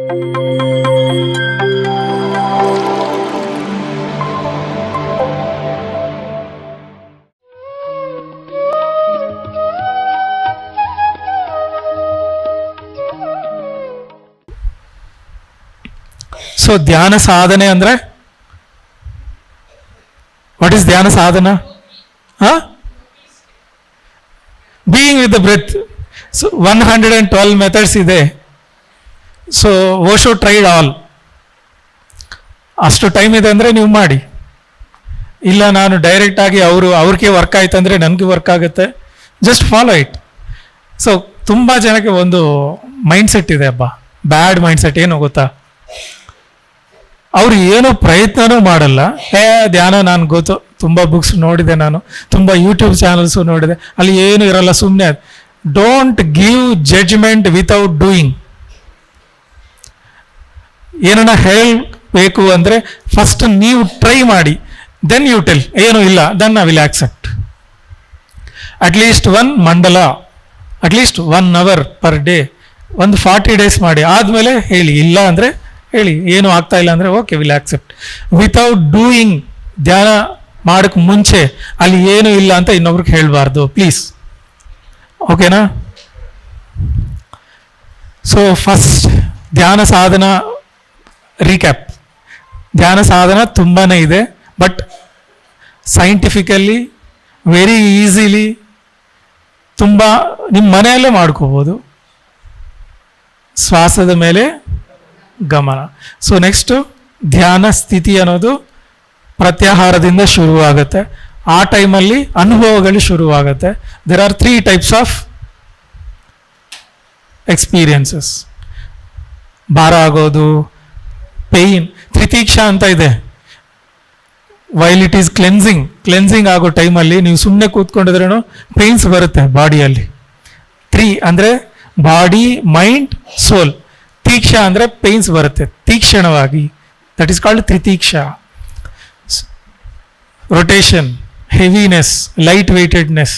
So ಧ್ಯಾನ ಸಾಧನೆ ಅಂದರೆ ವಾಟ್ ಈಸ್ ಧ್ಯಾನ ಸಾಧನ? Being with the breath. So 112 methods ಇದೆ. So Osho tried all. ಅಷ್ಟು ಟೈಮ್ ಇದೆ ಅಂದರೆ ನೀವು ಮಾಡಿ. ಇಲ್ಲ ನಾನು ಡೈರೆಕ್ಟಾಗಿ ಅವ್ರಿಗೆ ವರ್ಕ್ ಆಯ್ತು ಅಂದರೆ ನನಗೆ ವರ್ಕ್ ಆಗುತ್ತೆ, ಜಸ್ಟ್ ಫಾಲೋ ಇಟ್. ಸೊ ತುಂಬ ಜನಕ್ಕೆ ಒಂದು ಮೈಂಡ್ಸೆಟ್ ಇದೆ ಬ್ಯಾಡ್ ಮೈಂಡ್ಸೆಟ್. ಏನು ಗೊತ್ತಾ, ಅವ್ರು ಏನೋ ಪ್ರಯತ್ನನೂ ಮಾಡಲ್ಲ. ಧ್ಯಾನ ನಾನು ಗೊತ್ತು, ತುಂಬ ಬುಕ್ಸ್ ನೋಡಿದೆ, ನಾನು ತುಂಬ ಯೂಟ್ಯೂಬ್ ಚಾನಲ್ಸು ನೋಡಿದೆ, ಅಲ್ಲಿ ಏನು ಇರಲ್ಲ, ಸುಮ್ಮನೆ. Don't give judgement without doing. ಏನನ್ನ ಹೇಳಬೇಕು ಅಂದರೆ ಫಸ್ಟ್ ನೀವು ಟ್ರೈ ಮಾಡಿ, ದೆನ್ ಯು ಟೆಲ್. ಏನೂ ಇಲ್ಲ, then I will accept. At least 1 ಮಂಡಲ, ಅಟ್ಲೀಸ್ಟ್ 1 hour ಪರ್ ಡೇ, ಒಂದು 40 days ಮಾಡಿ. ಆದಮೇಲೆ ಹೇಳಿ, ಇಲ್ಲ ಅಂದರೆ ಹೇಳಿ, ಏನು ಆಗ್ತಾ ಇಲ್ಲ ಅಂದರೆ okay, will accept. Without doing, ಧ್ಯಾನ ಮಾಡೋಕ್ಕೆ ಮುಂಚೆ ಅಲ್ಲಿ ಏನು ಇಲ್ಲ ಅಂತ ಇನ್ನೊಬ್ರಿಗೆ ಹೇಳಬಾರ್ದು, ಪ್ಲೀಸ್. ಓಕೆನಾ? ಸೊ ಫಸ್ಟ್ ಧ್ಯಾನ ಸಾಧನ ರೀಕ್ಯಾಪ್. ಧ್ಯಾನ ಸಾಧನ ತುಂಬಾ ಇದೆ, ಬಟ್ ಸೈಂಟಿಫಿಕಲಿ ವೆರಿ ಈಸಿಲಿ ತುಂಬ ನಿಮ್ಮ ಮನೆಯಲ್ಲೇ ಮಾಡ್ಕೋಬೋದು. ಶ್ವಾಸದ ಮೇಲೆ ಗಮನ. ಸೊ ನೆಕ್ಸ್ಟು ಧ್ಯಾನ ಸ್ಥಿತಿ ಅನ್ನೋದು ಪ್ರತ್ಯಾಹಾರದಿಂದ ಶುರುವಾಗುತ್ತೆ. ಆ ಟೈಮಲ್ಲಿ ಅನುಭವಗಳು ಶುರುವಾಗುತ್ತೆ. There are 3 types of experiences. ಭಾರ ಆಗೋದು, ಪೇಯ್ನ್, ತ್ರಿತೀಕ್ಷಾ ಅಂತ ಇದೆ. ವೈಲ್ ಇಟ್ ಈಸ್ ಕ್ಲೆನ್ಸಿಂಗ್ ಆಗೋ ಟೈಮಲ್ಲಿ ನೀವು ಸುಮ್ಮನೆ ಕೂತ್ಕೊಂಡಿದ್ರೂ ಪೇಯ್ನ್ಸ್ ಬರುತ್ತೆ ಬಾಡಿಯಲ್ಲಿ. 3 ಅಂದರೆ ಬಾಡಿ, ಮೈಂಡ್, ಸೋಲ್. ತೀಕ್ಷಾ ಅಂದರೆ ಪೇಯ್ನ್ಸ್ ಬರುತ್ತೆ ತೀಕ್ಷಣವಾಗಿ. ದಟ್ ಈಸ್ ಕಾಲ್ಡ್ ತ್ರಿತೀಕ್ಷಾ. Rotation, heaviness, light weightedness.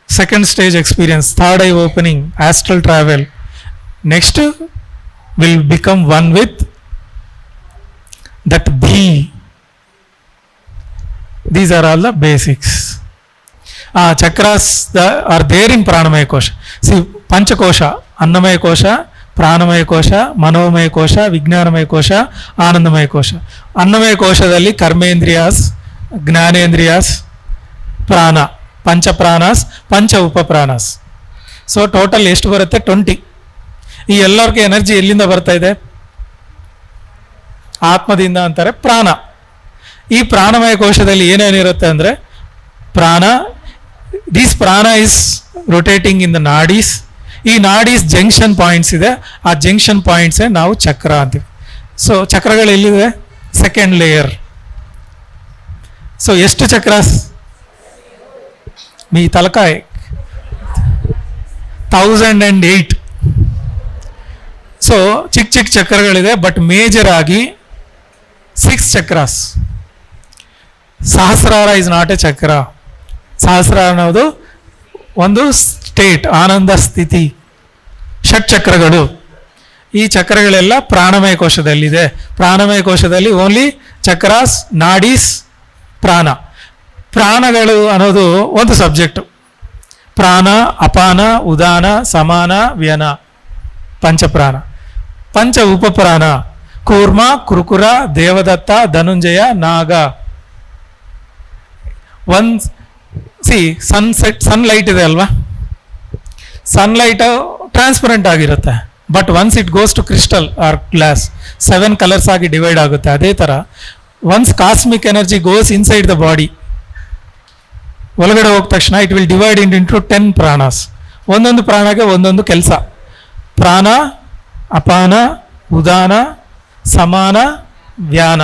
Second stage experience, third eye opening, astral travel. Next will become one with that be. These are all the basics. Chakras are there in ಪ್ರಾಣಮಯ ಕೋಶ. ಪಂಚಕೋಶ: ಅನ್ನಮಯ ಕೋಶ, ಪ್ರಾಣಮಯ ಕೋಶ, ಮನೋಮಯ ಕೋಶ, ವಿಜ್ಞಾನಮಯ ಕೋಶ, ಆನಂದಮಯ ಕೋಶ. ಅನ್ನಮಯ ಕೋಶದಲ್ಲಿ ಕರ್ಮೇಂದ್ರಿಯಾಸ್, ಜ್ಞಾನೇಂದ್ರಿಯಾಸ್, ಪ್ರಾಣ, ಪಂಚಪ್ರಾಣಾಸ್, ಪಂಚ ಉಪಪ್ರಾಣಾಸ್. ಸೊ ಟೋಟಲ್ ಎಷ್ಟು ಬರುತ್ತೆ? 20. ಈ ಎಲ್ಲರಿಗೂ ಎನರ್ಜಿ ಎಲ್ಲಿಂದ ಬರ್ತಾ ಇದೆ? ಆತ್ಮದಿಂದ ಅಂತಾರೆ. ಪ್ರಾಣ. ಈ ಪ್ರಾಣಮಯ ಕೋಶದಲ್ಲಿ ಏನೇನಿರುತ್ತೆ ಅಂದರೆ ಪ್ರಾಣ. ದಿಸ್ ಪ್ರಾಣ is rotating in the nadis. ಈ ನಾಡೀಸ್ ಜಂಕ್ಷನ್ ಪಾಯಿಂಟ್ಸ್ ಇದೆ. ಆ ಜಂಕ್ಷನ್ ಪಾಯಿಂಟ್ಸೇ ನಾವು ಚಕ್ರ ಅಂತೀವಿ. ಸೊ ಚಕ್ರಗಳು ಎಲ್ಲಿದೆ? Second layer. ಸೊ ಎಷ್ಟು ಚಕ್ರಾಸ್? మీ తలకాయ 1008. ಸೊ ಚಿಕ್ಕ ಚಿಕ್ಕ ಚಕ್ರಗಳಿದೆ, ಬಟ್ ಮೇಜರ್ ಆಗಿ 6 ಚಕ್ರಾಸ್. ಸಹಸ್ರಾರ ಇಸ್ ನಾಟ್ ಎ ಚಕ್ರ. ಸಹಸ್ರಾರ ಅನ್ನೋದು ಒಂದು ಸ್ಟೇಟ್, ಆನಂದ ಸ್ಥಿತಿ. ಷಟ್ಚಕ್ರಗಳು. ಈ ಚಕ್ರಗಳೆಲ್ಲ ಪ್ರಾಣಮಯ ಕೋಶದಲ್ಲಿದೆ. ಪ್ರಾಣಮಯ ಕೋಶದಲ್ಲಿ ಓನ್ಲಿ ಚಕ್ರಾಸ್, ನಾಡೀಸ್, ಪ್ರಾಣ. ಪ್ರಾಣಗಳು ಅನ್ನೋದು ಒಂದು ಸಬ್ಜೆಕ್ಟು. ಪ್ರಾಣ, ಅಪಾನ, ಉದಾನ, ಸಮಾನ, ವ್ಯನ, ಪಂಚಪ್ರಾಣ. ಪಂಚ ಉಪಪ್ರಾಣ: ಕೂರ್ಮ, ಕುರುಕುರ, ದೇವದತ್ತ, ಧನುಂಜಯ, ನಾಗ. ಸನ್ಲೈಟ್ ಇದೆ ಅಲ್ವಾ? ಸನ್ಲೈಟ್ ಟ್ರಾನ್ಸ್ಪರೆಂಟ್ ಆಗಿರುತ್ತೆ, but once it goes to crystal or glass 7 colours ಆಗಿ ಡಿವೈಡ್ ಆಗುತ್ತೆ. ಅದೇ ಥರ once cosmic energy goes inside the body, ಒಳಗಡೆ ಹೋದ ತಕ್ಷಣ it will divide into 10 pranas. ಒಂದೊಂದು ಪ್ರಾಣಕ್ಕೆ ಒಂದೊಂದು ಕೆಲಸ. ಪ್ರಾಣ, ಅಪಾನ, ಉದಾನ, ಸಮಾನ, ವ್ಯಾನ,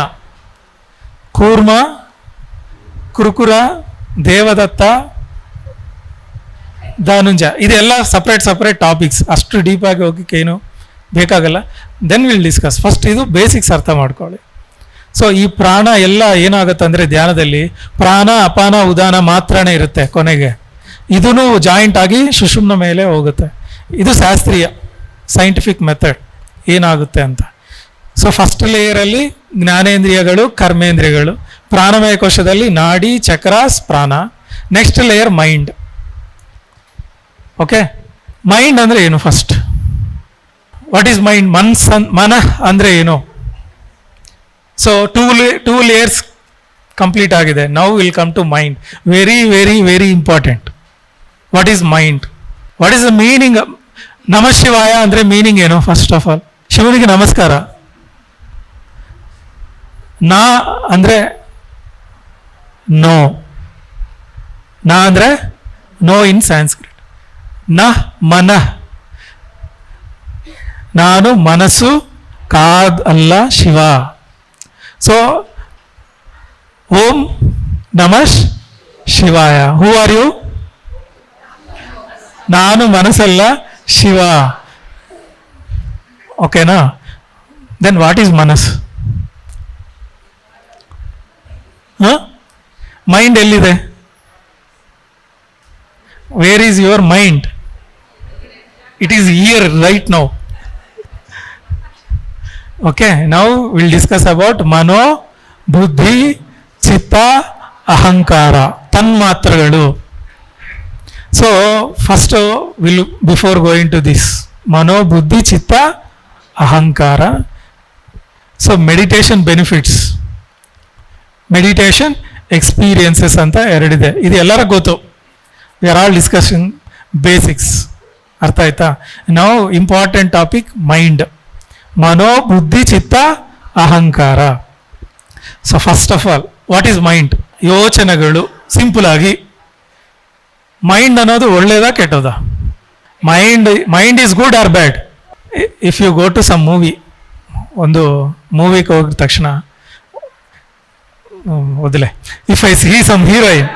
ಕೂರ್ಮ, ಕುರುಕುರ, ದೇವದತ್ತ, ಧನುಂಜಯ. ಇದೆಲ್ಲ ಸಪ್ರೇಟ್ ಟಾಪಿಕ್ಸ್. ಅಷ್ಟು ಡೀಪಾಗಿ ಹೋಗಕ್ಕೆ ಏನು ಬೇಕಾಗಲ್ಲ. Then will discuss. ಫಸ್ಟ್ ಇದು ಬೇಸಿಕ್ಸ್ ಅರ್ಥ ಮಾಡ್ಕೊಳ್ಳಿ. ಸೊ ಈ ಪ್ರಾಣ ಎಲ್ಲ ಏನಾಗುತ್ತೆ ಅಂದರೆ ಧ್ಯಾನದಲ್ಲಿ ಪ್ರಾಣ, ಅಪಾನ, ಉದಾನ ಮಾತ್ರನೇ ಇರುತ್ತೆ. ಕೊನೆಗೆ ಇದೂ ಜಾಯಿಂಟ್ ಆಗಿ ಸುಷುಮ್ನ ಮೇಲೆ ಹೋಗುತ್ತೆ. ಇದು ಶಾಸ್ತ್ರೀಯ ಸೈಂಟಿಫಿಕ್ ಮೆಥಡ್. ಏನಾಗುತ್ತೆ ಅಂತ. ಸೊ ಫಸ್ಟ್ ಲೇಯರಲ್ಲಿ ಜ್ಞಾನೇಂದ್ರಿಯಗಳು, ಕರ್ಮೇಂದ್ರಿಯಗಳು, ಪ್ರಾಣಮಯ ಕೋಶದಲ್ಲಿ ನಾಡಿ, ಚಕ್ರಾಸ್, ಪ್ರಾಣ. Next layer mind. Okay, mind ಅಂದರೆ ಏನು? First what is mind? ಮನಃ ಅಂದರೆ ಏನು? ಸೊ ಟೂ ಲೇಯರ್ಸ್ ಕಂಪ್ಲೀಟ್ ಆಗಿದೆ. Now will come to mind. Very very very important. What is mind? What is the meaning? ನಮಃ ಶಿವಾಯ ಅಂದರೆ ಮೀನಿಂಗ್ ಏನು? ಫಸ್ಟ್ ಆಫ್ ಆಲ್, ಶಿವನಿಗೆ ನಮಸ್ಕಾರ. ನಾ ಅಂದರೆ ನೋ. ನಾ ಅಂದರೆ ನೋ ಇನ್ ಸ್ಯಾನ್ಸ್ಕ್ರಿಟ್. ನ ಮನಃ, ನಾನು ಮನಸ್ಸು, ಕಾದ್ ಅಲ್ಲ ಶಿವ. ಸೊ ಓಂ ನಮಃ ಶಿವಾಯ. Who are you? ನಾನು ಮನಸ್ಸಲ್ಲ, ಶಿವ. ಓಕೆನಾ? ದೆನ್ ವಾಟ್ ಈಸ್ ಮನಸ್? ಮೈಂಡ್ ಎಲ್ಲಿದೆ? Where is your mind? It is here right now. Okay, now will discuss about ಮನೋ, ಬುದ್ಧಿ, ಚಿತ್ತ, ಅಹಂಕಾರ, ತನ್ಮಾತ್ರಗಳು. So first will before going to this ಮನೋ, ಬುದ್ಧಿ, ಚಿತ್ತ, ಅಹಂಕಾರ. So meditation benefits, meditation experiences ಅಂತ ಎರಡಿದೆ. ಇದು ಎಲ್ಲರಿಗೂ ಗೊತ್ತು. We are all discussion basics. ಅರ್ಥ ಆಯ್ತಾ? ನಾವು ಇಂಪಾರ್ಟೆಂಟ್ ಟಾಪಿಕ್ ಮೈಂಡ್. ಮನೋ, ಬುದ್ಧಿ, ಚಿತ್ತ, ಅಹಂಕಾರ. So first of all what is mind? ಯೋಚನೆಗಳು. ಸಿಂಪಲ್ ಆಗಿ ಮೈಂಡ್ ಅನ್ನೋದು ಒಳ್ಳೇದಾ ಕೆಟ್ಟೋದಾ? Mind is good or bad? If you go to some movie, ಒಂದು ಮೂವಿಗೆ ಹೋಗಿದ ತಕ್ಷಣ ಓದಲೆ, if I see some heroine,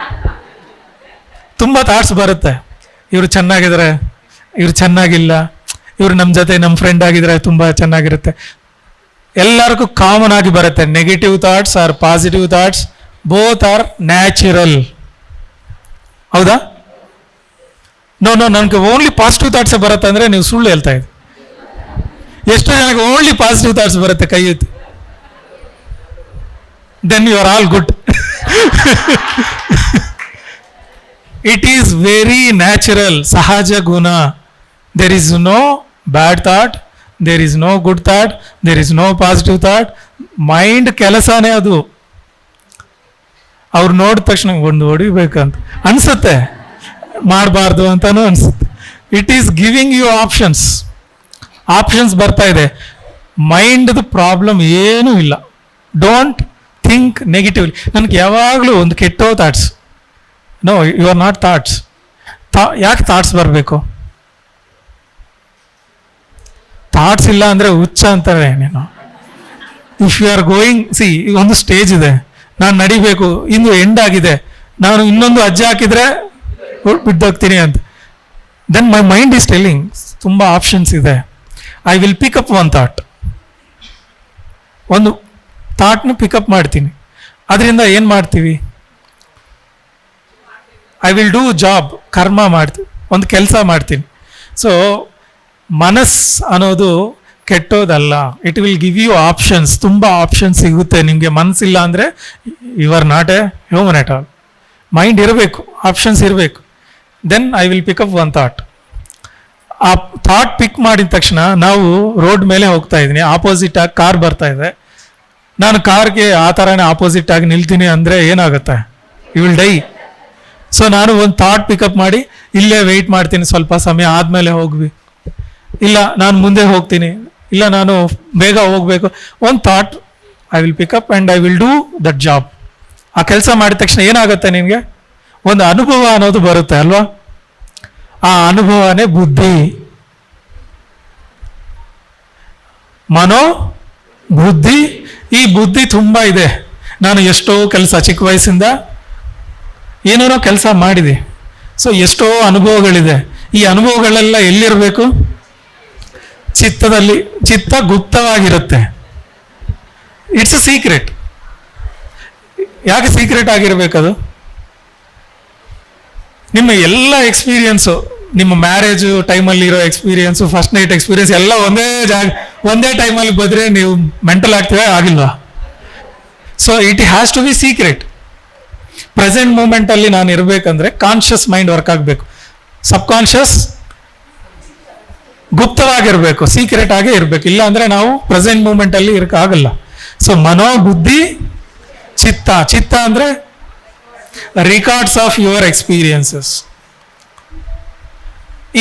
ತುಂಬ ಥಾಟ್ಸ್ ಬರುತ್ತೆ. ಇವರು ಚೆನ್ನಾಗಿದ್ದಾರೆ, ಇವ್ರು ಚೆನ್ನಾಗಿಲ್ಲ, ಇವರು ನಮ್ಮ ಜೊತೆ ನಮ್ಮ ಫ್ರೆಂಡ್ ಆಗಿದ್ರೆ ತುಂಬ ಚೆನ್ನಾಗಿರುತ್ತೆ. ಎಲ್ಲರಿಗೂ ಕಾಮನ್ ಆಗಿ ಬರುತ್ತೆ. Negative thoughts are positive thoughts, both are natural. ಹೌದಾ? ನೋ, ನನಗೆ ಓನ್ಲಿ ಪಾಸಿಟಿವ್ ಥಾಟ್ಸೇ ಬರುತ್ತೆ ಅಂದರೆ ನೀವು ಸುಳ್ಳು ಹೇಳ್ತಾ ಇದ್ದೀರಿ. ಎಷ್ಟು ಜನಕ್ಕೆ ಓನ್ಲಿ ಪಾಸಿಟಿವ್ ಥಾಟ್ಸ್ ಬರುತ್ತೆ? ಕೈ ಎತ್ತಿ. Then you are all good. It is very natural, ಸಹಜ ಗುಣ. There is no bad thought, there is no good thought, there is no positive thought. Mind ಕೆಲಸನೇ ಅದು. ಅವ್ರು ನೋಡಿದ ತಕ್ಷಣ ಒಂದು ಹೊಡಿಬೇಕಂತ ಅನ್ಸುತ್ತೆ, ಮಾಡಬಾರ್ದು ಅಂತಾನು ಅನ್ಸುತ್ತೆ. It is giving you options ಬರ್ತಾ ಇದೆ. ಮೈಂಡ್ದು ಪ್ರಾಬ್ಲಮ್ ಏನೂ ಇಲ್ಲ. Don't think negatively. ನನಗೆ ಯಾವಾಗಲೂ ಒಂದು ಕೆಟ್ಟೋ thoughts. No, you are not thoughts. ಯಾಕೆ ಥಾಟ್ಸ್ ಬರಬೇಕು? ಥಾಟ್ಸ್ ಇಲ್ಲ ಅಂದರೆ ಹುಚ್ಚ ಅಂತಾರೆ ನೀನು. If you are going, see, ಒಂದು ಸ್ಟೇಜ್ ಇದೆ, ನಾನು ನಡಿಬೇಕು, ಇನ್ನು ಎಂಡ್ ಆಗಿದೆ, ನಾನು ಇನ್ನೊಂದು ಅಜ್ಜೆ ಹಾಕಿದರೆ ಬಿದ್ದೋಗ್ತೀನಿ ಅಂತ. Then my mind is telling ತುಂಬ ಆಪ್ಷನ್ಸ್ ಇದೆ. I will pick up one thought. ಒಂದು ಥಾಟ್ನ ಪಿಕಪ್ ಮಾಡ್ತೀನಿ. ಅದರಿಂದ ಏನು ಮಾಡ್ತೀವಿ? ಐ ವಿಲ್ ಡೂ ಜಾಬ್, ಕರ್ಮ ಮಾಡ್ತೀವಿ, ಒಂದು ಕೆಲಸ ಮಾಡ್ತೀನಿ. ಸೊ ಮನಸ್ ಅನ್ನೋದು ಕೆಟ್ಟೋದಲ್ಲ. It will give you options. ತುಂಬ ಆಪ್ಷನ್ಸ್ ಸಿಗುತ್ತೆ ನಿಮಗೆ. ಮನಸ್ಸಿಲ್ಲ ಅಂದರೆ you are not a human at all. Mind ಇರಬೇಕು, ಆಪ್ಷನ್ಸ್ ಇರಬೇಕು. Then I will pick up one thought. ಆ ಥಾಟ್ ಪಿಕ್ ಮಾಡಿದ ತಕ್ಷಣ ನಾವು ರೋಡ್ ಮೇಲೆ ಹೋಗ್ತಾ ಇದ್ದೀನಿ, ಆಪೋಸಿಟ್ ಆಗಿ ಕಾರ್ ಬರ್ತಾ ಇದೆ. ನಾನು ಕಾರ್ಗೆ ಆ ಥರನೇ ಆಪೋಸಿಟ್ ಆಗಿ ನಿಲ್ತೀನಿ ಅಂದರೆ ಏನಾಗುತ್ತೆ? You will die. ಸೊ ನಾನು ಒಂದು ಥಾಟ್ ಪಿಕಪ್ ಮಾಡಿ ಇಲ್ಲೇ ವೆಯ್ಟ್ ಮಾಡ್ತೀನಿ, ಸ್ವಲ್ಪ ಸಮಯ ಆದಮೇಲೆ ಹೋಗ್ವಿ. ಇಲ್ಲ, ನಾನು ಮುಂದೆ ಹೋಗ್ತೀನಿ, ಇಲ್ಲ ನಾನು ಬೇಗ ಹೋಗಬೇಕು. ಒಂದು thought I will pickup and I will do that job. ಆ ಕೆಲಸ ಮಾಡಿದ ತಕ್ಷಣ ಏನಾಗುತ್ತೆ? ನಿನಗೆ ಒಂದು ಅನುಭವ ಅನ್ನೋದು ಬರುತ್ತೆ ಅಲ್ವಾ? ಆ ಅನುಭವನೇ ಬುದ್ಧಿ. ಮನೋ, ಬುದ್ಧಿ. ಈ ಬುದ್ಧಿ ತುಂಬ ಇದೆ. ನಾನು ಎಷ್ಟೋ ಕೆಲಸ ಚಿಕ್ಕ ವಯಸ್ಸಿಂದ ಏನೇನೋ ಕೆಲಸ ಮಾಡಿದೆ. ಸೊ ಎಷ್ಟೋ ಅನುಭವಗಳಿದೆ. ಈ ಅನುಭವಗಳೆಲ್ಲ ಎಲ್ಲಿರಬೇಕು? ಚಿತ್ತದಲ್ಲಿ. ಚಿತ್ತ ಗುಪ್ತವಾಗಿರುತ್ತೆ. It's a secret. ಯಾಕೆ ಸೀಕ್ರೆಟ್ ಆಗಿರಬೇಕದು? ನಿಮ್ಮ ಎಲ್ಲ ಎಕ್ಸ್ಪೀರಿಯನ್ಸು ನಿಮ್ಮ ಮ್ಯಾರೇಜ್ ಟೈಮಲ್ಲಿ ಇರೋ ಎಕ್ಸ್ಪೀರಿಯನ್ಸ್, ಫಸ್ಟ್ ನೈಟ್ ಎಕ್ಸ್ಪೀರಿಯನ್ಸ್ ಎಲ್ಲ ಒಂದೇ ಟೈಮಲ್ಲಿ ಬಂದ್ರೆ ನೀವು ಮೆಂಟಲ್ ಆಗ್ತೀರಾ? ಆಗಿಲ್ವಾ? So it has to be secret. Present moment ಅಲ್ಲಿ ನಾನು ಇರಬೇಕಂದ್ರೆ ಕಾನ್ಷಿಯಸ್ ಮೈಂಡ್ ವರ್ಕ್ ಆಗಬೇಕು. ಸಬ್ ಕಾನ್ಷಿಯಸ್ ಗುಪ್ತವಾಗಿರ್ಬೇಕು, ಸೀಕ್ರೆಟ್ ಆಗೇ ಇರಬೇಕು. ಇಲ್ಲ ಅಂದ್ರೆ ನಾವು ಪ್ರೆಸೆಂಟ್ ಮೂಮೆಂಟ್ ಅಲ್ಲಿ ಇರಕ್ಕಾಗಲ್ಲ. ಸೊ ಮನೋ, ಬುದ್ಧಿ, ಚಿತ್ತ. ಚಿತ್ತ ಅಂದ್ರೆ ರಿಕಾರ್ಡ್ಸ್ ಆಫ್ ಯುವರ್ ಎಕ್ಸ್ಪೀರಿಯನ್ಸಸ್.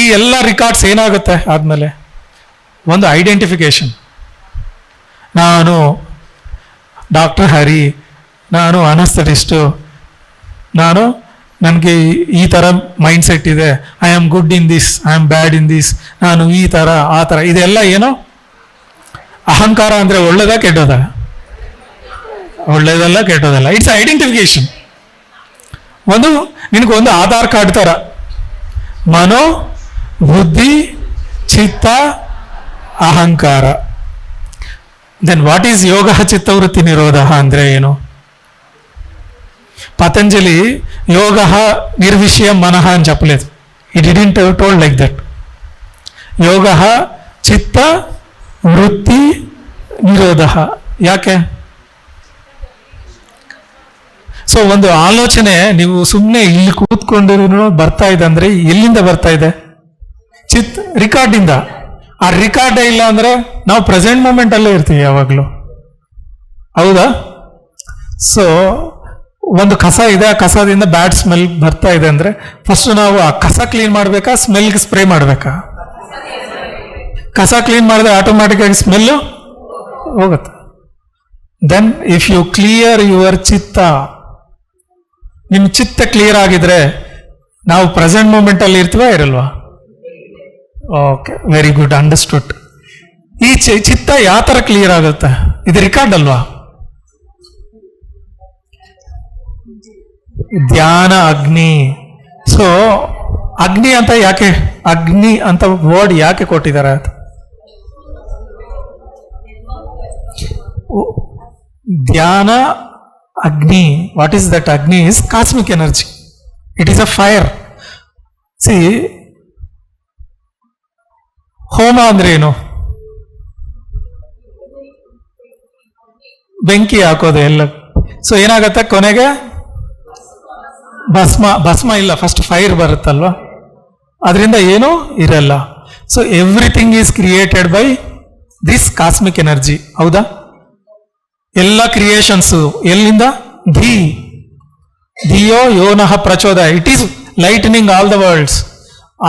ಈ ಎಲ್ಲ ರಿಕಾರ್ಡ್ಸ್ ಏನಾಗುತ್ತೆ ಆದ್ಮೇಲೆ? ಒಂದು ಐಡೆಂಟಿಫಿಕೇಶನ್. ನಾನು ಡಾಕ್ಟರ್ ಹರಿ, ನಾನು ಅನಸ್ಥೆಟಿಸ್ಟು, ನನಗೆ ಈ ಥರ ಮೈಂಡ್ ಸೆಟ್ ಇದೆ, I am good in this, I am bad in this, ನಾನು ಈ ಥರ ಆ ಥರ. ಇದೆಲ್ಲ ಏನೋ ಅಹಂಕಾರ. ಅಂದರೆ ಒಳ್ಳೇದ ಕೆಟ್ಟೋದ? ಒಳ್ಳೇದಲ್ಲ ಕೆಟ್ಟೋದಲ್ಲ, ಇಟ್ಸ್ ಐಡೆಂಟಿಫಿಕೇಶನ್. ನಿನಗೊಂದು ಆಧಾರ್ ಕಾರ್ಡ್ ಥರ. ಮನೋ, ಬುದ್ಧಿ, ಚಿತ್ತ, ಅಹಂಕಾರ. ದೆನ್ ವಾಟ್ ಈಸ್ ಯೋಗ ಚಿತ್ತವೃತ್ತಿ ನಿರೋಧ ಅಂದರೆ ಏನು? ಪತಂಜಲಿ ಯೋಗ ನಿರ್ವಿಷಯ ಮನಃ ಅಂತ చెప్పలేదు. It didn't told like that. ಯೋಗ ಚಿತ್ತ ವೃತ್ತಿ ನಿರೋಧ. ಯಾಕೆ? ಸೊ ಒಂದು ಆಲೋಚನೆ ನೀವು ಸುಮ್ಮನೆ ಇಲ್ಲಿ ಕೂತ್ಕೊಂಡಿರೋ ಬರ್ತಾ ಇದೆ ಅಂದ್ರೆ ಎಲ್ಲಿಂದ ಬರ್ತಾ ಇದೆ? ರಿಕಾರ್ಡಿಂದ. ಆ ರಿಕಾರ್ಡೇ ಇಲ್ಲ ಅಂದ್ರೆ ನಾವು ಪ್ರೆಸೆಂಟ್ ಮೂಮೆಂಟ್ ಅಲ್ಲೇ ಇರ್ತೀವಿ ಯಾವಾಗಲೂ. ಹೌದಾ? ಸೊ ಒಂದು ಕಸ ಇದೆ, ಆ ಕಸದಿಂದ ಬ್ಯಾಡ್ ಸ್ಮೆಲ್ ಬರ್ತಾ ಇದೆ ಅಂದ್ರೆ ಫಸ್ಟ್ ನಾವು ಆ ಕಸ ಕ್ಲೀನ್ ಮಾಡ್ಬೇಕಾ, ಸ್ಮೆಲ್ಗೆ ಸ್ಪ್ರೇ ಮಾಡ್ಬೇಕಾ? ಕಸ ಕ್ಲೀನ್ ಮಾಡಿದ್ರೆ ಆಟೋಮ್ಯಾಟಿಕ್ ಆಗಿ ಸ್ಮೆಲ್ಲು ಹೋಗುತ್ತೆ. Then if you clear your ಚಿತ್ತ, ನಿಮ್ಮ ಚಿತ್ತ ಕ್ಲಿಯರ್ ಆಗಿದ್ರೆ ನಾವು ಪ್ರೆಸೆಂಟ್ ಮೂಮೆಂಟ್ ಅಲ್ಲಿ ಇರ್ತೀವಾ ಇರಲ್ವಾ? Okay, very good, understood. ಈ ಚಿತ್ತ ಯಾವ ಥರ ಕ್ಲಿಯರ್ ಆಗುತ್ತೆ? ಇದು ರಿಕಾರ್ಡ್ ಅಲ್ವಾ? ಧ್ಯಾನ ಅಗ್ನಿ. ಸೊ ಅಗ್ನಿ ಅಂತ ಯಾಕೆ, ಅಗ್ನಿ ಅಂತ ವರ್ಡ್ ಯಾಕೆ ಕೊಟ್ಟಿದ್ದಾರೆ? ಧ್ಯಾನ ಅಗ್ನಿ. What is that? Agni is cosmic energy. It is a fire. See, ಹೋಮ ಅಂದ್ರೆ ಏನು? ಬೆಂಕಿ ಹಾಕೋದು ಎಲ್ಲ. ಸೊ ಏನಾಗತ್ತೆ ಕೊನೆಗೆ? ಭಸ್ಮ ಇಲ್ಲ, ಫಸ್ಟ್ ಫೈರ್ ಬರುತ್ತಲ್ವಾ, ಅದರಿಂದ ಏನೂ ಇರಲ್ಲ. So everything is created by this cosmic energy. ಹೌದಾ? ಎಲ್ಲ ಕ್ರಿಯೇಷನ್ಸ್ ಎಲ್ಲಿಂದ? ಧಿಯೋ ಯೋನಃ ಪ್ರಚೋದ. It is lightning all the worlds.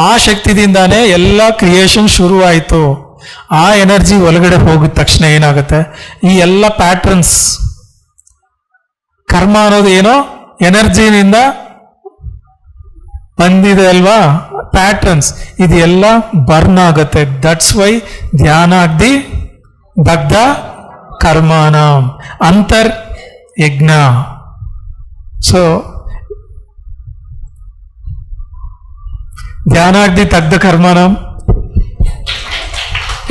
ಆ ಶಕ್ತಿದಿಂದಾನೇ ಎಲ್ಲ ಕ್ರಿಯೇಷನ್ ಶುರುವಾಯಿತು. ಆ ಎನರ್ಜಿ ಒಳಗಡೆ ಹೋಗಿದ ತಕ್ಷಣ ಏನಾಗುತ್ತೆ? ಈ ಎಲ್ಲ ಪ್ಯಾಟ್ರನ್ಸ್, ಕರ್ಮ ಅನ್ನೋದು ಏನೋ ಎನರ್ಜಿನಿಂದ ಬಂದಿದೆ ಅಲ್ವಾ, ಪ್ಯಾಟ್ರನ್ಸ್, ಇದೆಲ್ಲ ಬರ್ನ್ ಆಗುತ್ತೆ. ದಟ್ಸ್ ವೈ ಧ್ಯಾನ ಅಗ್ನಿ ದಗ್ಧ ಕರ್ಮಾನ ಅಂತರ್ ಯಜ್ಞ. ಸೊ ಧ್ಯಾನಾಗ್ನಿ ದಗ್ಧ ಕರ್ಮಾನ,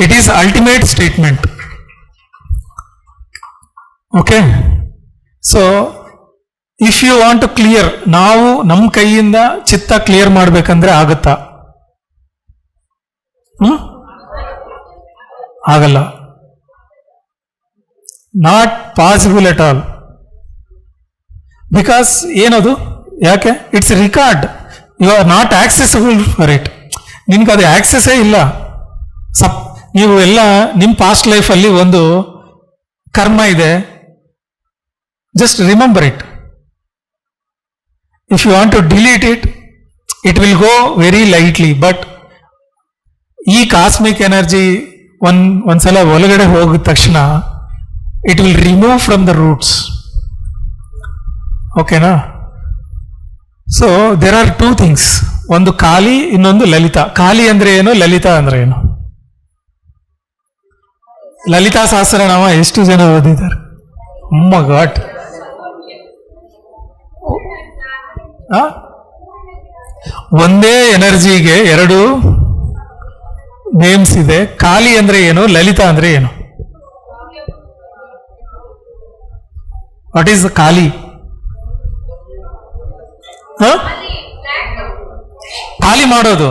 it is ultimate statement. Okay, so if you want to clear, ನಾವು ನಮ್ಮ ಕೈಯಿಂದ ಚಿತ್ತ ಕ್ಲಿಯರ್ ಮಾಡ್ಬೇಕಂದ್ರೆ ಆಗುತ್ತಾ? ಆಗಲ್ಲ. Not possible at all. Because ಏನದು? ಯಾಕೆ? It's record. You are not accessible for it. ನಿನ್ಗೆ ಅದು ಆಕ್ಸೆಸ್ಸೇ ಇಲ್ಲ. ನೀವು ಎಲ್ಲ ನಿಮ್ಮ ಪಾಸ್ಟ್ ಲೈಫಲ್ಲಿ ಒಂದು ಕರ್ಮ ಇದೆ, just remember it. If you want to delete it, it will go very lightly. But ಈ ಕಾಸ್ಮಿಕ್ ಎನರ್ಜಿ ಒಂದ್ಸಲ ಒಳಗಡೆ ಹೋಗಿದ ತಕ್ಷಣ it will remove from the roots. ಓಕೆನಾ? So there are two things. ಒಂದು ಕಾಲಿ, ಇನ್ನೊಂದು ಲಲಿತಾ. ಕಾಲಿ ಅಂದ್ರೆ ಏನು, ಲಲಿತಾ ಅಂದ್ರೆ ಏನು? ಲಲಿತಾ ಸಹಸ್ರನಾಮ ಎಷ್ಟು ಜನ ಓದಿದ್ದಾರೆ? ಅಮ್ಮ ಗಾಡ್. ಒಂದೇ ಎನರ್ಜಿಗೆ ಎರಡು ನೇಮ್ಸ್ ಇದೆ. ಕಾಲಿ ಅಂದ್ರೆ ಏನು, ಲಲಿತಾ ಅಂದ್ರೆ ಏನು? ವಾಟ್ ಈಸ್ ಕಾಲಿ? ಖಾಲಿ ಮಾಡೋದು.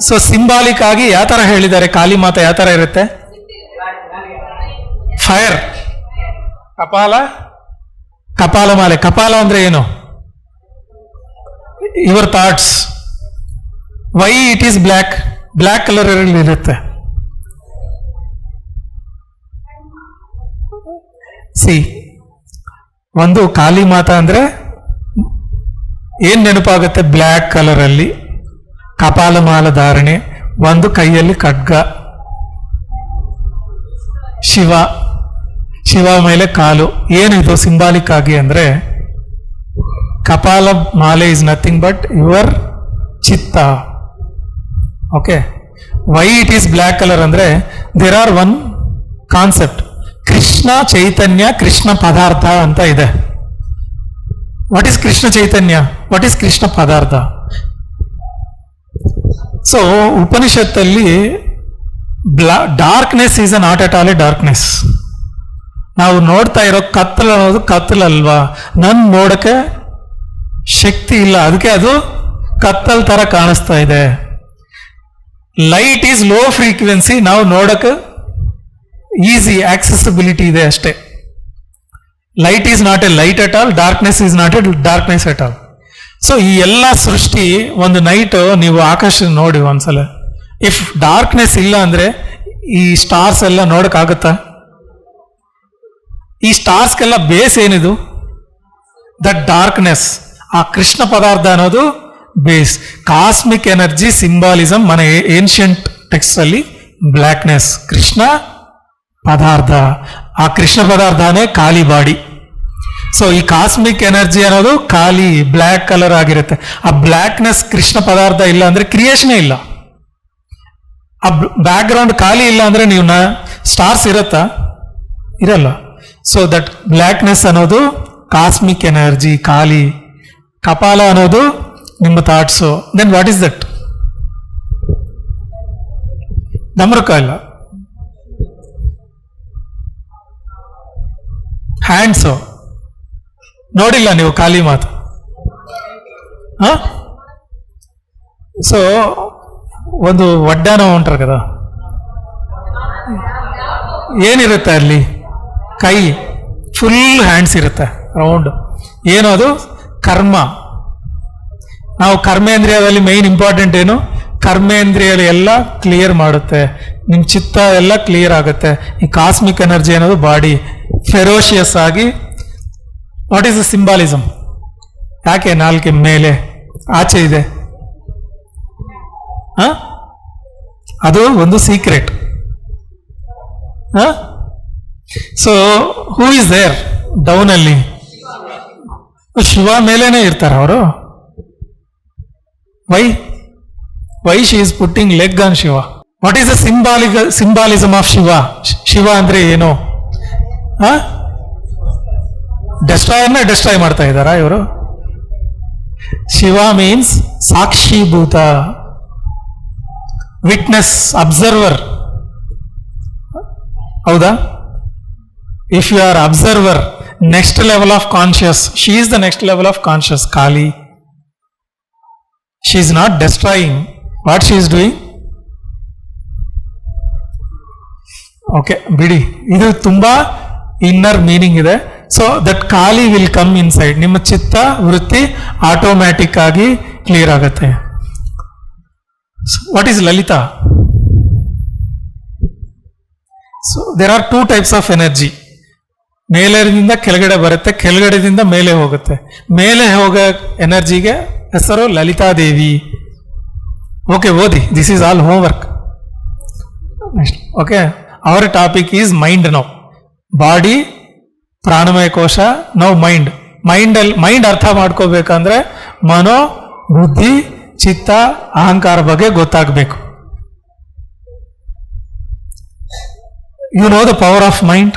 ಸೊ ಸಿಂಬಾಲಿಕ್ ಆಗಿ ಯಾವ ತರ ಹೇಳಿದ್ದಾರೆ, ಕಾಳಿ ಮಾತಾ ಯಾವ ತರ ಇರುತ್ತೆ? ಫೈರ್. ಕಪಾಲಮಾಲೆ. ಕಪಾಲ ಅಂದ್ರೆ ಏನು? Your thoughts. Y it is black? Black colour ಇರುತ್ತೆ. ಸಿ, ಒಂದು ಕಾಳಿ ಮಾತಾ ಅಂದ್ರೆ ಏನ್ ನೆನಪಾಗುತ್ತೆ? ಬ್ಲ್ಯಾಕ್ ಕಲರ್ ಅಲ್ಲಿ ಕಪಾಲಮಾಲ ಧಾರಣೆ, ಒಂದು ಕೈಯಲ್ಲಿ ಖಡ್ಗ, ಶಿವ ಮೇಲೆ ಕಾಲು. ಏನಿದು ಸಿಂಬಾಲಿಕ್ ಆಗಿ ಅಂದ್ರೆ ಕಪಾಲ ಮಾಲೆ ಇಸ್ ನಥಿಂಗ್ ಬಟ್ ಯುವರ್ ಚಿತ್ತ. Okay. Why it is black colour ಅಂದ್ರೆ ದೇರ್ ಆರ್ ಒನ್ ಕಾನ್ಸೆಪ್ಟ್, ಕೃಷ್ಣ ಚೈತನ್ಯ, ಕೃಷ್ಣ ಪದಾರ್ಥ ಅಂತ ಇದೆ. What is Krishna Chaitanya? What is Krishna padartha? So ಉಪನಿಷತ್ತಲ್ಲಿ darkness is not at all a darkness. ನಾವು ನೋಡ್ತಾ ಇರೋ ಕತ್ತಲು ಅನ್ನೋದು ಕತ್ತಲಲ್ವಾ, ನನ್ ನೋಡಕ್ಕೆ ಶಕ್ತಿ ಇಲ್ಲ, ಅದಕ್ಕೆ ಅದು ಕತ್ತಲ್ ತರ ಕಾಣಿಸ್ತಾ ಇದೆ. ಲೈಟ್ ಈಸ್ ಲೋ ಫ್ರೀಕ್ವೆನ್ಸಿ, ನಾವು ನೋಡಕ್ಕೆ ಈಸಿ ಆಕ್ಸೆಸಿಬಿಲಿಟಿ ಇದೆ ಅಷ್ಟೇ. Light is not A light at all, darkness is not A darkness at all. So ಈ ಎಲ್ಲ ಸೃಷ್ಟಿ ಒಂದು ನೈಟ್ ನೀವು ಆಕಾಶ ನೋಡಿ ಒಂದ್ಸಲ, ಇಫ್ ಡಾರ್ಕ್ನೆಸ್ ಇಲ್ಲ ಅಂದ್ರೆ ಈ ಸ್ಟಾರ್ಸ್ ಎಲ್ಲ ನೋಡಕ್ಕಾಗತ್ತಾ? ಈ ಸ್ಟಾರ್ಸ್ಗೆಲ್ಲ ಬೇಸ್ ಏನಿದು? That darkness. ಆ ಕೃಷ್ಣ ಪದಾರ್ಥ ಅನ್ನೋದು ಬೇಸ್. ಕಾಸ್ಮಿಕ್ ಎನರ್ಜಿ ಸಿಂಬಾಲಿಸಮ್ మన ಏನ್ಷಿಯಂಟ್ ಟೆಕ್ಸ್ಟ್ ಅಲ್ಲಿ ಬ್ಲ್ಯಾಕ್ನೆಸ್, ಕೃಷ್ಣ ಪದಾರ್ಥ. ಆ ಕೃಷ್ಣ ಪದಾರ್ಥನೇ ಕಾಲಿ ಬಾಡಿ. ಸೊ ಈ ಕಾಸ್ಮಿಕ್ ಎನರ್ಜಿ ಅನ್ನೋದು ಖಾಲಿ ಬ್ಲ್ಯಾಕ್ ಕಲರ್ ಆಗಿರುತ್ತೆ. ಆ ಬ್ಲ್ಯಾಕ್ನೆಸ್ ಕೃಷ್ಣ ಪದಾರ್ಥ ಇಲ್ಲ ಅಂದ್ರೆ ಕ್ರಿಯೇಷನ್ ಇಲ್ಲ. ಆ ಬ್ಯಾಕ್ ಗ್ರೌಂಡ್ ಖಾಲಿ ಇಲ್ಲ ಅಂದ್ರೆ ನೀವು ಸ್ಟಾರ್ಸ್ ಇರತ್ತಾ? ಇರಲ್ಲ. ಸೊ ದಟ್ ಬ್ಲ್ಯಾಕ್ನೆಸ್ ಅನ್ನೋದು ಕಾಸ್ಮಿಕ್ ಎನರ್ಜಿ, ಖಾಲಿ. ಕಪಾಲ ಅನ್ನೋದು ನಿಮ್ಮ thoughts. Then what is that? ನಮ್ರಕ ಇಲ್ಲ. ಹ್ಯಾಂಡ್ಸು ನೋಡಿಲ್ಲ ನೀವು ಕಾಳಿ ಮಾತು? ಸೊ ಒಂದು ವಡ್ಡಾನ ಉಂಟಾರ ಕದ, ಏನಿರುತ್ತೆ ಅಲ್ಲಿ? ಕೈ ಫುಲ್ ಹ್ಯಾಂಡ್ಸ್ ಇರುತ್ತೆ ರೌಂಡ್. ಏನು ಅದು? ಕರ್ಮ. ನಾವು ಕರ್ಮೇಂದ್ರಿಯದಲ್ಲಿ ಮೈನ್ ಇಂಪಾರ್ಟೆಂಟ್ ಏನು? ಕರ್ಮೇಂದ್ರಿಯಲ್ಲಿ ಎಲ್ಲ ಕ್ಲಿಯರ್ ಮಾಡುತ್ತೆ, ನಿಮ್ಮ ಚಿತ್ತ ಎಲ್ಲ ಕ್ಲಿಯರ್ ಆಗುತ್ತೆ. ಈ ಕಾಸ್ಮಿಕ್ ಎನರ್ಜಿ ಅನ್ನೋದು ಬಾಡಿ ಫೆರೋಷಿಯಸ್ ಆಗಿ. What is the symbolism? ಯಾಕೆ ನಾಲ್ಕೆ ಮೇಲೆ ಆಚೆ ಇದೆ? ಅದು ಒಂದು secret. So who is there down ಅಲ್ಲಿ? ಶಿವ ಮೇಲೇನೆ ಇರ್ತಾರ ಅವರು. Why she is putting leg on Shiva? What is the symbolism of Shiva? Shiva ಅಂದ್ರೆ ಏನು? ಡೆಸ್ಟ್ರಾಯರ್ನ ಡೆಸ್ಟ್ರಾಯ್ ಮಾಡ್ತಾ ಇದ್ದಾರಾ ಇವರು? ಶಿವ ಮೀನ್ಸ್ ಸಾಕ್ಷಿಭೂತ, ವಿಟ್ನೆಸ್, ಅಬ್ಸರ್ವರ್. ಹೌದಾ? If you are observer, next level of conscious. She is the next level of conscious. Kali she is not destroying. What she is doing? Okay ಬಿಡಿ, ಇದು ತುಂಬಾ ಇನ್ನರ್ ಮೀನಿಂಗ್ ಇದೆ. So that Kali will come inside. ನಿಮ್ಮ ಚಿತ್ತ ವೃತ್ತಿ automatic ಆಗಿ clear ಆಗುತ್ತೆ. What is Lalita? So there are 2 types of energy. ಮೇಲೆದಿಂದ ಕೆಳಗಡೆ ಬರುತ್ತೆ, ಕೆಳಗಡೆದಿಂದ ಮೇಲೆ ಹೋಗುತ್ತೆ. ಮೇಲೆ ಹೋಗೋ ಎನರ್ಜಿಗೆ ಹೆಸರು ಲಲಿತಾದೇವಿ. ಓಕೆ, ಓದಿ. This is all homework. Okay, our topic is mind. Now body, ಪ್ರಾಣಮಯ ಕೋಶ, ನಾವು ಮೈಂಡ್ ಅರ್ಥ ಮಾಡ್ಕೋಬೇಕಂದ್ರೆ ಮನೋ, ಬುದ್ಧಿ, ಚಿತ್ತ, ಅಹಂಕಾರ ಬಗ್ಗೆ ಗೊತ್ತಾಗಬೇಕು. You know the power of mind.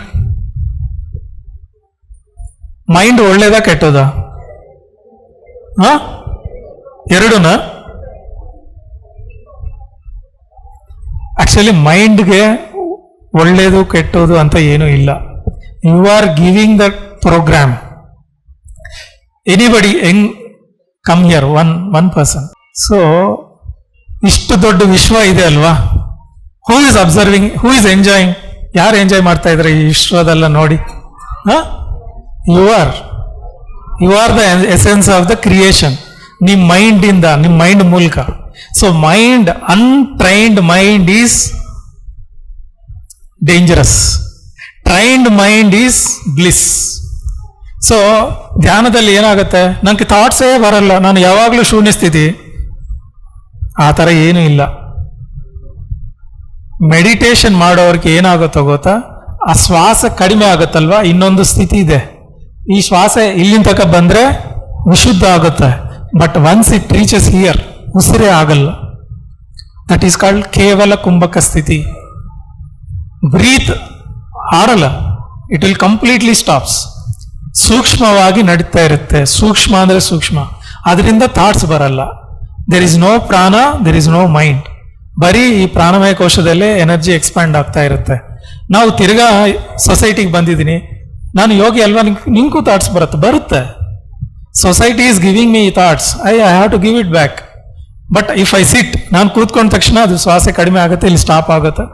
Mind ಒಳ್ಳೇದಾ ಕೆಟ್ಟೋದಾ? ಎರಡೂನ? ಆಕ್ಚುಲಿ ಮೈಂಡ್ಗೆ ಒಳ್ಳೇದು ಕೆಟ್ಟೋದು ಅಂತ ಏನೂ ಇಲ್ಲ. You are giving the program. Anybody come here, one person. So ಇಷ್ಟು ದೊಡ್ಡ ವಿಶ್ವ ಇದೆ ಅಲ್ವಾ, who is observing, who is enjoying? ಯಾರು ಎಂಜಾಯ್ ಮಾಡ್ತಾ ಇದ್ರೆ ಈ ವಿಶ್ವದೆಲ್ಲ ನೋಡಿ? You are the essence of the creation. ನಿಮ್ಮ ಮೈಂಡಿಂದ, ನಿಮ್ಮ ಮೈಂಡ್ ಮೂಲಕ. So mind, untrained mind is dangerous, trained mind is bliss. So ಧ್ಯಾನದಲ್ಲಿ ಏನಾಗುತ್ತೆ, ನನಗೆ ಥಾಟ್ಸೇ ಬರಲ್ಲ, ನಾನು ಯಾವಾಗಲೂ ಶೂನ್ಯ ಸ್ಥಿತಿ, ಆ ಥರ ಏನೂ ಇಲ್ಲ. ಮೆಡಿಟೇಷನ್ ಮಾಡೋರಿಗೆ ಏನಾಗುತ್ತೋ ಗೊತ್ತಾ, ಆ ಶ್ವಾಸ ಕಡಿಮೆ ಆಗುತ್ತಲ್ವಾ, ಇನ್ನೊಂದು ಸ್ಥಿತಿ ಇದೆ. ಈ ಶ್ವಾಸ ಇಲ್ಲಿಂದ ತನಕ ಬಂದರೆ ವಿಶುದ್ಧ ಆಗುತ್ತೆ, but once it reaches here ಉಸಿರೇ ಆಗಲ್ಲ. ದಟ್ ಈಸ್ ಕಾಲ್ಡ್ ಕೇವಲ ಕುಂಭಕ ಸ್ಥಿತಿ. ಬ್ರೀತ್ ಆಡಲ್ಲ, ಇಟ್ ವಿಲ್ ಕಂಪ್ಲೀಟ್ಲಿ ಸ್ಟಾಪ್ಸ್. ಸೂಕ್ಷ್ಮವಾಗಿ ನಡೀತಾ ಇರುತ್ತೆ. ಸೂಕ್ಷ್ಮ ಅಂದರೆ ಸೂಕ್ಷ್ಮ, ಅದರಿಂದ ಥಾಟ್ಸ್ ಬರಲ್ಲ. ದೆರ್ ಇಸ್ ನೋ ಪ್ರಾಣ, ದೆರ್ ಇಸ್ ನೋ ಮೈಂಡ್. ಬರೀ ಈ ಪ್ರಾಣಮಯ ಕೋಶದಲ್ಲೇ ಎನರ್ಜಿ ಎಕ್ಸ್ಪ್ಯಾಂಡ್ ಆಗ್ತಾ ಇರುತ್ತೆ. ನಾವು ತಿರ್ಗಾ ಸೊಸೈಟಿಗೆ ಬಂದಿದ್ದೀನಿ, ನಾನು ಯೋಗಿ ಅಲ್ವಾ, ನಿಂಗೂ ಥಾಟ್ಸ್ ಬರುತ್ತೆ. Society is giving me thoughts, I have to give it back. But if I sit, ನಾನು ಕೂತ್ಕೊಂಡ ತಕ್ಷಣ ಅದು ಶ್ವಾಸ ಕಡಿಮೆ ಆಗುತ್ತೆ, ಇಲ್ಲಿ ಸ್ಟಾಪ್ ಆಗುತ್ತೆ.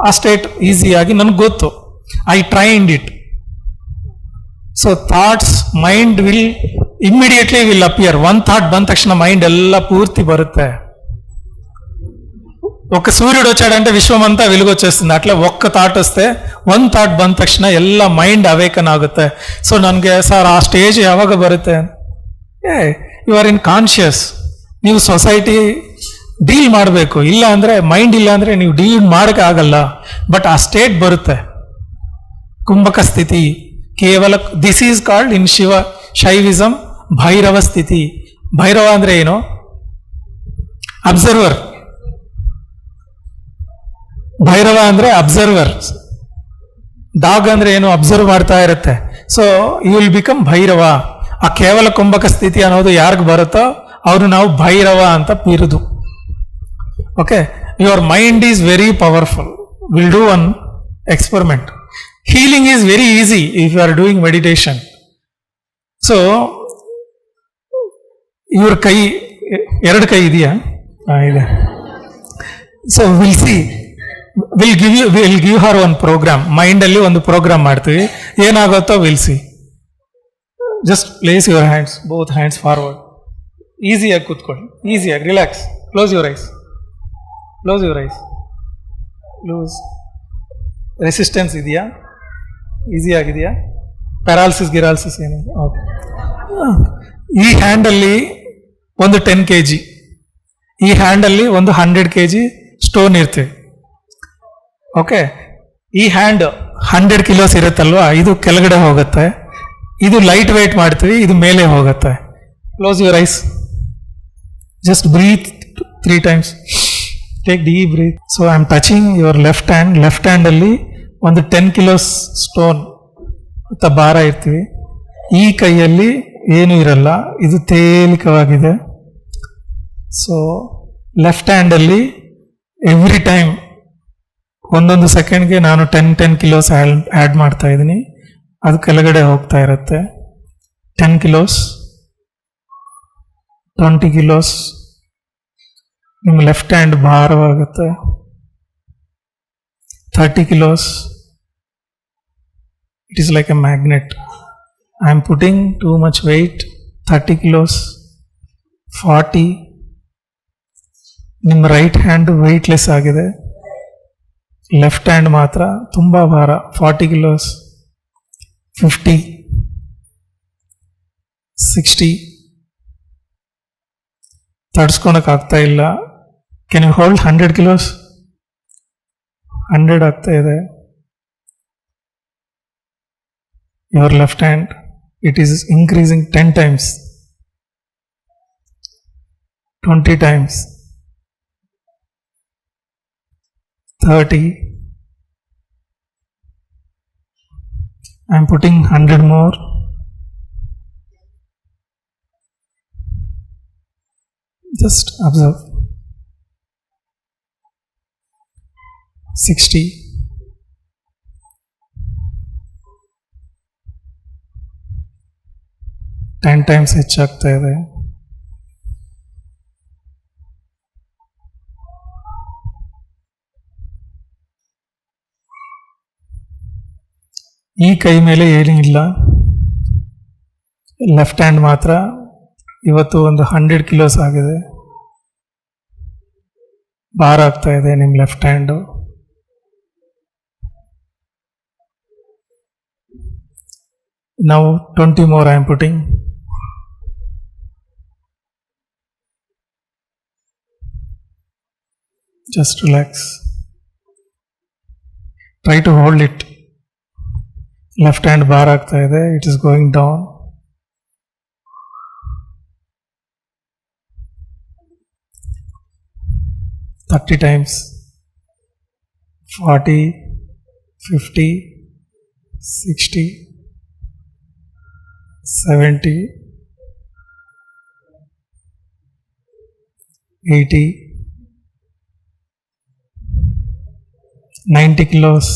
ಆ ಸ್ಟೇಟ್ ಈಸಿಯಾಗಿ ನನಗೆ ಗೊತ್ತು. I trained it. So thoughts, mind will immediately will appear. One thought ಬಂದ ತಕ್ಷಣ ಮೈಂಡ್ ಎಲ್ಲ ಪೂರ್ತಿ ಬರುತ್ತೆ. ఒక్క సూర్యుడు వచ్చాడంటే విశ్వం అంతా వెలుగొచ్చేస్తుంది. అట్లా ఒక్క థాట్ వస్తే, ಒನ್ ಥಾಟ್ ಬಂದ ತಕ್ಷಣ ಎಲ್ಲ ಮೈಂಡ್ ಅವೇಕನ್ ಆಗುತ್ತೆ. ಸೊ ನನಗೆ ಸರ್ ಆ ಸ್ಟೇಜ್ ಯಾವಾಗ ಬರುತ್ತೆ? You are in conscious. ನೀವು ಸೊಸೈಟಿ ಡೀಲ್ ಮಾಡಬೇಕು, ಇಲ್ಲ ಅಂದರೆ ಮೈಂಡ್ ಇಲ್ಲ ಅಂದರೆ ನೀವು ಡೀಲ್ ಮಾಡೋಕ್ಕೆ ಆಗಲ್ಲ. ಬಟ್ ಆ ಸ್ಟೇಟ್ ಬರುತ್ತೆ, ಕುಂಭಕ ಸ್ಥಿತಿ. ಕೇವಲ this is called in Shaivism Bhairava ಸ್ಥಿತಿ. ಭೈರವ ಅಂದರೆ ಏನು? ಅಬ್ಸರ್ವರ್. ಭೈರವ ಅಂದರೆ ಅಬ್ಸರ್ವರ್. ಡಾಗ್ ಅಂದರೆ ಏನು? ಅಬ್ಸರ್ವ್ ಮಾಡ್ತಾ ಇರುತ್ತೆ. So you will become Bhairava. ಆ ಕೇವಲ ಕುಂಭಕ ಸ್ಥಿತಿ ಅನ್ನೋದು ಯಾರಿಗೆ ಬರುತ್ತೋ ಅವರು ನಾವು ಭೈರವ ಅಂತ ಬಿರುದು. Okay, your mind is very powerful. Will do one experiment. Healing is very easy if you are doing meditation. So ಇವ್ರ ಕೈ, ಎರಡು ಕೈ ಇದೆಯಾ? ಇದೆ. So will give her one program. ಮೈಂಡಲ್ಲಿ ಒಂದು ಪ್ರೋಗ್ರಾಮ್ ಮಾಡ್ತೀವಿ, ಏನಾಗುತ್ತೋ will see. Just place your hands, both hands forward. ಈಸಿಯಾಗಿ ಕೂತ್ಕೊಳ್ಳಿ, ಈಸಿಯಾಗಿ relax. Close your eyes, close your eyes. Close. Resistance ಇದೆಯಾ? ಈಸಿಯಾಗಿದೆಯಾ? ಪ್ಯಾರಾಲಿಸಿಸ್ ಗಿರಾಲಿಸಿಸ್ ಏನಿದೆ? ಓಕೆ. ಈ ಹ್ಯಾಂಡಲ್ಲಿ ಒಂದು 10 kg, ಈ ಹ್ಯಾಂಡಲ್ಲಿ ಒಂದು 100 kg ಸ್ಟೋನ್ ಇರ್ತೀವಿ. ಓಕೆ, ಈ ಹ್ಯಾಂಡ್ 100 kilos ಇರುತ್ತಲ್ವಾ, ಇದು ಕೆಳಗಡೆ ಹೋಗುತ್ತೆ. ಇದು ಲೈಟ್ ವೇಟ್ ಮಾಡ್ತೀವಿ, ಇದು ಮೇಲೆ ಹೋಗುತ್ತೆ. Close your eyes. Just breathe 3 times. Take deep breath. So I am touching your left hand. Left ಹ್ಯಾಂಡಲ್ಲಿ ಒಂದು 10 kilos ಸ್ಟೋನ್ ಅಂತ ಭಾರ ಇರ್ತೀವಿ. ಈ ಕೈಯಲ್ಲಿ ಏನೂ ಇರಲ್ಲ, ಇದು ತೇಲಿಕವಾಗಿದೆ. ಸೊ ಲೆಫ್ಟ್ ಹ್ಯಾಂಡಲ್ಲಿ ಎವ್ರಿ ಟೈಮ್ ಒಂದೊಂದು ಸೆಕೆಂಡ್ಗೆ ನಾನು 10 kilos ಆ್ಯಡ್ ಮಾಡ್ತಾ ಇದ್ದೀನಿ. ಅದು ಕೆಳಗಡೆ ಹೋಗ್ತಾ ಇರುತ್ತೆ. 10 kilos, 20 kilos. ನಿಮ್ಮ left hand ಭಾರವಾಗುತ್ತೆ. 30 kilos. It is like a magnet. I am putting too much weight. 30 kilos. 40. ನಿಮ್ಮ ರೈಟ್ ಹ್ಯಾಂಡ್ ವೆಯ್ಟ್ಲೆಸ್ ಆಗಿದೆ, ಲೆಫ್ಟ್ ಹ್ಯಾಂಡ್ ಮಾತ್ರ ತುಂಬ ಭಾರ. 40 kilos. 50. 60. ತಡ್ಸ್ಕೊಳಕ್ ಆಗ್ತಾ ಇಲ್ಲ. Can you hold 100 kilos? 100 ಆಗ್ತಾ ಇದೆ. Your left hand, it is increasing 10 times, 20 times, 30. I am putting 100 more. Just observe. 60. 10 times ಹೆಚ್ಚಾಗ್ತಾ ಇದೆ. ಈ ಕೈ ಮೇಲೆ ಏನೂ ಇಲ್ಲ, ಲೆಫ್ಟ್ ಹ್ಯಾಂಡ್ ಮಾತ್ರ ಇವತ್ತು ಒಂದು 100 ಕಿಲೋಸ್ ಆಗಿದೆ, ಬಾರ್ ಆಗ್ತಾ ಇದೆ ನಿಮ್ಮ left hand. Now 20 more I am putting. Just relax. Try to hold it. Left hand bar ಆಗ್ತಾ ಇದೆ, it is going down. Thirty times. 40, 50, 60, 70, 80, 90 kilos.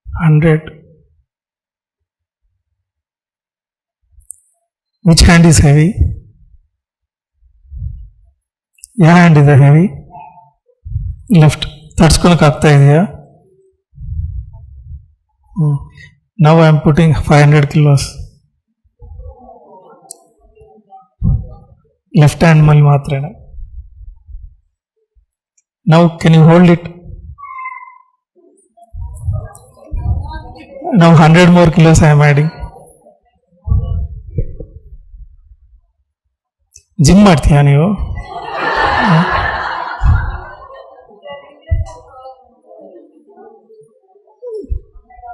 100. Which hand is heavy? ಯಾವ ಹ್ಯಾಂಡ್ ಇದೆ ಹೆವಿ? ಲೆಫ್ಟ್. ತಡ್ಸ್ಕೊಳಕ್ ಆಗ್ತಾ ಇದೆಯಾ? Now I am putting 500 kilos. Left hand ಮೇಲೆ ಮಾತ್ರ. Now can you hold it? Now 100 more kilos I am adding. Gym ಮಾಡ್ತೀಯಾ ನೀವು?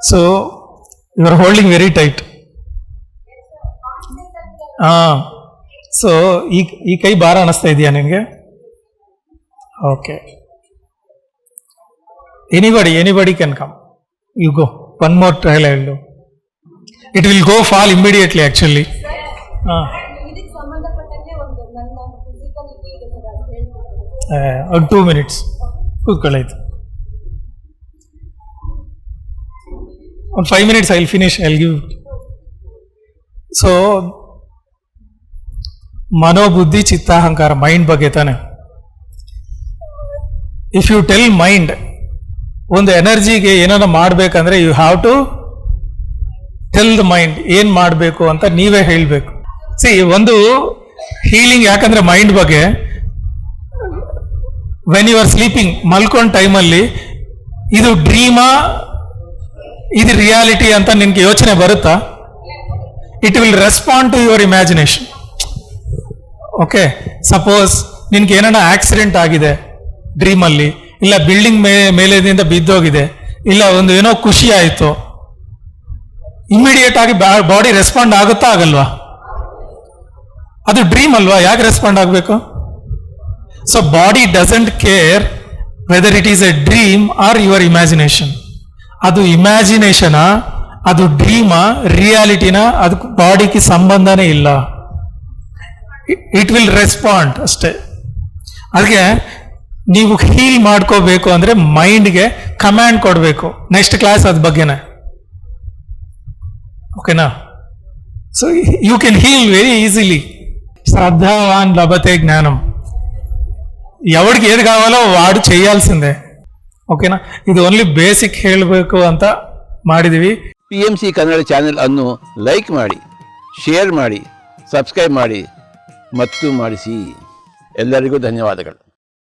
So you are holding very tight. So ಈ ಕೈ ಭಾರ ಅನಿಸ್ತಾ ಇದೆಯಾ ನಿನಗೆ? Okay. Anybody can come. You go. One more trial I will do. It will go fall immediately actually. ಒಂದು 2 minutes ಕೂತ್ಕೊಳ್ಳಾಯ್ತು. ಒಂದು 5 minutes I will finish, I will give. So ಮನೋಬುದ್ಧಿ ಚಿತ್ತಾಹಂಕಾರ, ಮೈಂಡ್ ಬಗ್ಗೆ ತಾನೆ. ಇಫ್ ಯು ಟೆಲ್ ಮೈಂಡ್ ಒಂದು ಎನರ್ಜಿಗೆ ಏನಾರ ಮಾಡಬೇಕಂದ್ರೆ you have to tell the mind ಏನು ಮಾಡಬೇಕು ಅಂತ ನೀವೇ ಹೇಳಬೇಕು. ಸಿ ಒಂದು ಹೀಲಿಂಗ್ ಯಾಕಂದ್ರೆ ಮೈಂಡ್ ಬಗ್ಗೆ, ವೆನ್ ಯು ಆರ್ ಸ್ಲೀಪಿಂಗ್, ಮಲ್ಕೊಂಡ ಟೈಮಲ್ಲಿ ಇದು ಡ್ರೀಮಾ ಇದು ರಿಯಾಲಿಟಿ ಅಂತ ನಿನ್ಗೆ ಯೋಚನೆ ಬರುತ್ತಾ? It will respond to your imagination. Okay, suppose ನಿನ್ಗೆ ಏನಾರ ಆಕ್ಸಿಡೆಂಟ್ ಆಗಿದೆ ಡ್ರೀಮಲ್ಲಿ, ಇಲ್ಲ ಬಿಲ್ಡಿಂಗ್ ಮೇಲೆದಿಂದ ಬಿದ್ದೋಗಿದೆ, ಇಲ್ಲ ಒಂದು ಏನೋ ಖುಷಿ ಆಯಿತು, ಇಮಿಡಿಯೇಟ್ ಆಗಿ ಬಾಡಿ ರೆಸ್ಪಾಂಡ್ ಆಗುತ್ತಾ ಆಗಲ್ವಾ? ಅದು ಡ್ರೀಮ್ ಅಲ್ವಾ, ಯಾಕೆ ರೆಸ್ಪಾಂಡ್ ಆಗಬೇಕು? So body doesn't care whether it is a dream or your imagination. ಅದು ಇಮ್ಯಾಜಿನೇಷನಾ, ಅದು ಡ್ರೀಮಾ, ರಿಯಾಲಿಟಿನ, ಅದಕ್ಕೆ ಬಾಡಿಗೆ ಸಂಬಂಧನೇ ಇಲ್ಲ. ಇಟ್ ವಿಲ್ ರೆಸ್ಪಾಂಡ್ ಅಷ್ಟೇ. ಅದಕ್ಕೆ ನೀವು ಹೀಲ್ ಮಾಡ್ಕೋಬೇಕು ಅಂದ್ರೆ ಮೈಂಡ್ಗೆ ಕಮ್ಯಾಂಡ್ ಕೊಡಬೇಕು. ನೆಕ್ಸ್ಟ್ ಕ್ಲಾಸ್ ಅದ ಬಗ್ಗೆನೇ, ఓకేనా? So you can heal very easily. శ్రద్ధావాన్ లభతే జ్ఞానం. ఎవడికి ఏది కావాలో వాడు చేయాల్సిందే. ಓಕೆನಾ? ಇದು ಓನ್ಲಿ ಬೇಸಿಕ್ ಹೇಳಬೇಕು ಅಂತ ಮಾಡಿದೀವಿ. PMC ಕನ್ನಡ ಚಾನೆಲ್ ಅನ್ನು ಲೈಕ್ ಮಾಡಿ, ಶೇರ್ ಮಾಡಿ, ಸಬ್ಸ್ಕ್ರೈಬ್ ಮಾಡಿ ಮತ್ತು ಮಾಡಿಸಿ. ಎಲ್ಲರಿಗೂ ಧನ್ಯವಾದಗಳು.